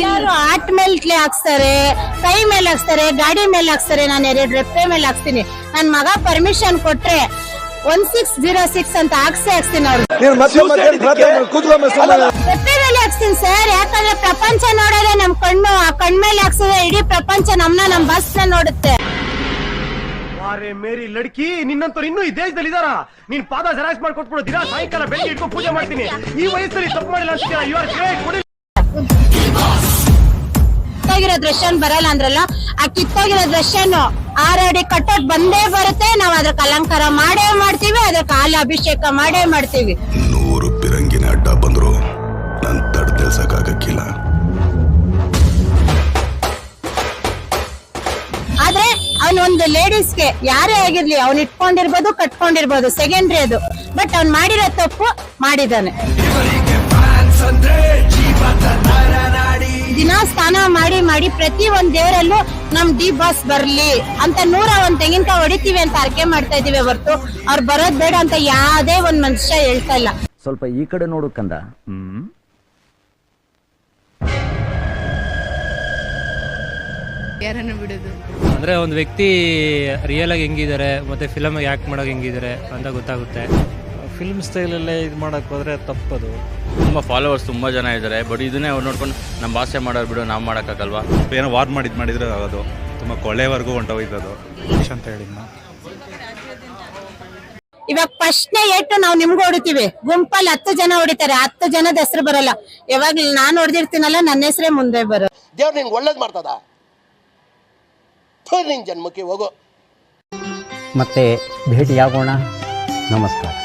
ಯಾರು ಆಟ್ ಮೇಲೆ ಹಾಕ್ಸ್ತಾರೆ, ಕೈ ಮೇಲೆ ಹಾಕ್ಸ್ತಾರೆ, ಗಾಡಿ ಮೇಲೆ ಹಾಕ್ಸ್ತಾರೆ. ನಾನು 2 ರೆಪ್ಪೆ ಮೇಲೆ ಹಾಕ್ಸ್ತೀನಿ. ನನ್ ಮಗ ಪರ್ಮಿಷನ್ ಕೊಟ್ರೆ 1606 ಅಂತ ಹಾಕ್ಸ್ತೀನಿ ಅವ್ರಿಗೆ ರೆಪ್ಪೆ ಮೇಲೆ ಹಾಕ್ಸ್ತೀನಿ ಸರ್. ಯಾಕಂದ್ರೆ ಪ್ರಪಂಚ ನೋಡೋದೇ ನಮ್ ಕಣ್ಣು. ಆ ಕಣ್ಮೇಲೆ ಹಾಕ್ಸಿದ್ರೆ ಇಡೀ ಪ್ರಪಂಚ ನಮ್ ಬಸ್ ನ ನೋಡುತ್ತೆ. ಅರೆ ಮೇರಿ ಲಡ್ಕಿ, ನಿನ್ನಂತವ್ರು ಇನ್ನೂ ಈ ದೇಶದಲ್ಲಿ ಇದಾರ? ನೀನ್ ಪಾದ ಜೆರಾಕ್ಸ್ ಮಾಡಿ ಕೊಟ್ಬಿಡು. ದಿನ ಸಾಯಂಕಾಲ ಬೆಳಿಗ್ಗೆ ಇಟ್ಕೊಂಡು ಪೂಜೆ ಮಾಡ್ತೀನಿ. ಈ ವಯಸ್ಸಲ್ಲಿ ತಪ್ಪು ಮಾಡಿಲ್ಲ ಅಂತೀರಾ? You are great. ಕಿತ್ತೋಗಿರೋ ದೃಶ್ಯ ಬರಲ್ಲ ಅಂದ್ರಲ್ಲ, ಆ ಕಿತ್ತೋಗಿರೋ ದೃಶ್ಯ 6 ಅಡಿ ಕಟ್ಟೋಟ್ ಬಂದೇ ಬರುತ್ತೆ. ನಾವ್ ಅದಕ್ಕೆ ಅಲಂಕಾರ ಮಾಡೇ ಮಾಡ್ತೀವಿ, ಅದಕ್ಕೆ ಹಾಲು ಅಭಿಷೇಕ ಮಾಡೇ ಮಾಡ್ತೀವಿ. 100 ಪಿರಂಗಿನ ಅಡ್ಡ ಬಂದ್ರು ನನ್ ತಡೆದಿಲ್ಸಕ್ಕಾಗಕ್ಕಿಲ್ಲ. ಆದ್ರೆ ಅವನೊಂದು ಲೇಡೀಸ್ಗೆ ಯಾರೇ ಆಗಿರ್ಲಿ, ಅವ್ನ್ ಇಟ್ಕೊಂಡಿರ್ಬೋದು, ಕಟ್ಕೊಂಡಿರ್ಬೋದು, ಸೆಕೆಂಡ್ರಿ ಅದು. ಬಟ್ ಅವ್ನ್ ಮಾಡಿರೋ ತಪ್ಪು ಮಾಡಿದಾನೆ. ದಿನ ಸ್ನಾನ ಮಾಡಿ ಪ್ರತಿ ಒಂದ್ ದೇವರಲ್ಲೂ ನಮ್ ಡಿ ಬಾಸ್ ಬರ್ಲಿ ಅಂತ 101 ತೆಂಗಿನಕಾಯಿ ಹೊಡಿತೀವಿ ಅಂತ ಅರ್ಕೆ ಮಾಡ್ತಾ ಇದೀವಿ ಹೊರತು ಅವ್ರು ಬರೋದ್ ಬೇಡ ಅಂತ ಯಾವ್ದೇ ಒಂದ್ ಮನುಷ್ಯ ಹೇಳ್ತಾ ಇಲ್ಲ. ಸ್ವಲ್ಪ ಈ ಕಡೆ ನೋಡು ಕಂದ. ಯಾರನ್ನು ಬಿಡೋದು ಅಂದ್ರೆ ಒಂದು ವ್ಯಕ್ತಿ ರಿಯಲ್ ಆಗಿ ಹೆಂಗಿದ್ದಾರೆ ಮತ್ತೆ ಫಿಲಮ್ ಆಕ್ಟ್ ಮಾಡೋಕೆ ಹೆಂಗಿದ್ದಾರೆ ಅಂತ ಗೊತ್ತಾಗುತ್ತೆ. ಫಿಲ್ಮ್ ಸ್ಟೈಲಲ್ಲೇ ಇದು ಮಾಡೋಕ್ಕೆ ಹೋದರೆ ತಪ್ಪದು. ತುಂಬ ಫಾಲೋವರ್ಸ್ ತುಂಬ ಜನ ಇದ್ದಾರೆ. ಬಟ್ ಇದನ್ನೇ ಅವ್ರು ನೋಡ್ಕೊಂಡು ನಮ್ಮ ಭಾಷೆ ಮಾಡೋರು ಬಿಡು, ನಾವು ಮಾಡೋಕ್ಕಾಗಲ್ವಾ? ಏನೋ ವಾರ್ ಮಾಡಿದ್ರೆ ಅದು ತುಂಬ ಕೊಳೆವರೆಗೂ ಹೊಂಟೋಯ್ತದು ಅಂತ ಹೇಳಿ ಇವಾಗ ಫಸ್ಟ್ನೇ ಏಟು ನಾವು ನಿಮ್ಗೆ ಹೊಡಿತೀವಿ. ಗುಂಪಲ್ಲಿ 10 ಜನ ಹೊಡಿತಾರೆ, 10 ಜನದ ಹೆಸರು ಬರಲ್ಲ. ಯಾವಾಗ ನಾನು ಹೊಡೆದಿರ್ತೀನಲ್ಲ, ನನ್ನ ಹೆಸರೇ ಮುಂದೆ ಬರೋ. ದೇವ್ರು ನಿನ್ಗೆ ಒಳ್ಳೇದು ಮಾಡ್ತದ? ನಿನ್ ಜನ್ಮಕ್ಕೆ ಹೋಗೋ. ಮತ್ತೆ ಭೇಟಿಯಾಗೋಣ. ನಮಸ್ಕಾರ.